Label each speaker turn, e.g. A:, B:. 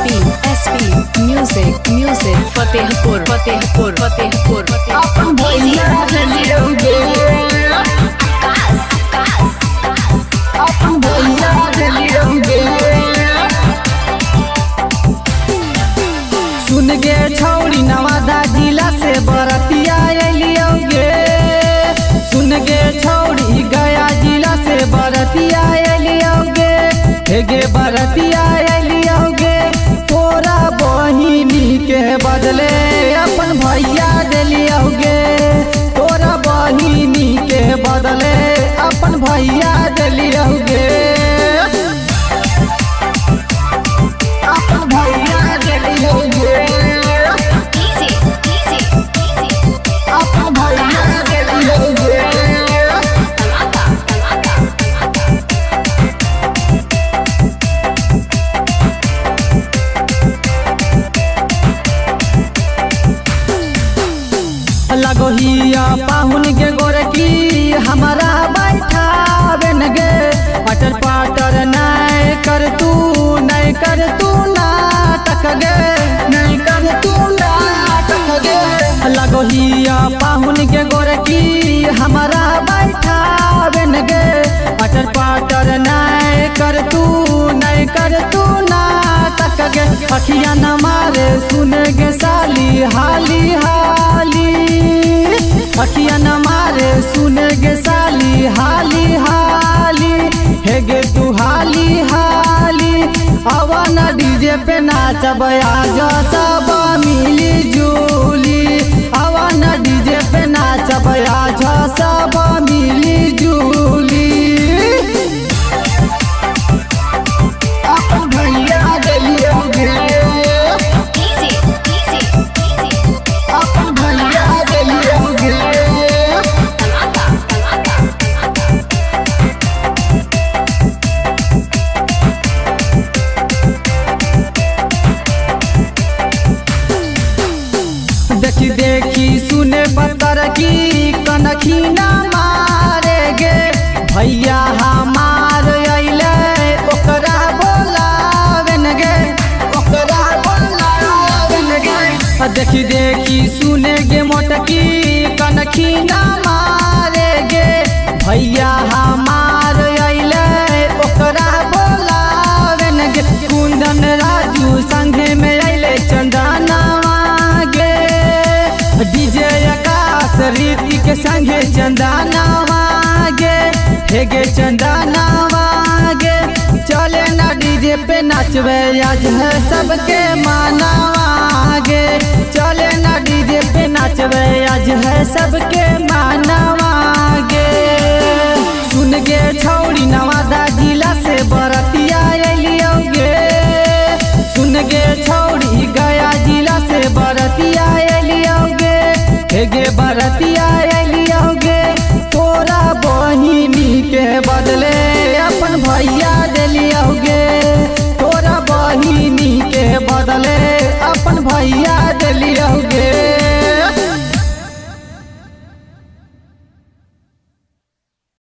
A: SP Music Fatehpur
B: अपन भैया दिलियोगे अपन भैया दिलियोगे सुन गे छौरी नवादा जिला से बरतिया एलियोगे सुन गे छौरी गया जिला से बरतिया एलियोगे हे गे बरतिया एलियोगे तोरा बहिनी के बदले अपन भैया दिलियोगे तोरा बहिनी के बदले अपन भैया दिलियोगे अपन भैया दिलियोगे अपन भैया दिलियोगे लगोहिया पाहुन के गोरकी हमारा बैठा बन गे पटर पाटर नहीं कर तू नाटक गे नहीं कर तू नाटक गे लगोहिया पाहुन के गोरकी हमारा बैठा बन गे पटर पाटर नहीं कर तू नाटक गे अखिया न मारे सुन गे साली हाली हाली अखिया न मारे सुन गे साली हाली हाली हे गे तू हाली हाली आवा न डीजे पे नाचब आज सब मिली जुली आवा न डीजे पे नाचब आज सब मिली जुली अपन भैया दिलियोगे अपन भैया दिलियोगे देखी देखी सुने बतर की कनखी न मारे गे भैया हमार अइले ओकरा बोलावन गे ओकरा बोलावन गे देखी देखी सुने गे मोटकी कनखी न मारे गे भैया हमार अइले ओकरा बोलावन गे कुंदन राजू संगे में अइले चंदनवा डीजे आकाश रीति के संगे चंदनवा गे हे गे चंदनवा गे चले ना डीजे पे नाचवे आज है सबके मानवा गे चले ना डीजे पे नाचवे आज है सबके मानवा गे सुन गे छौरी नवादा जिला से बरतिया एलियोगे सुन गे छौरी गया जिला से बरतिया एलियोगे हे गे बरतिया एलियोगे तोरा बहिनी के बदले अपन भैया दिलियोगे तोरा बहिनी के बदले अपन भैया दिलियोगे।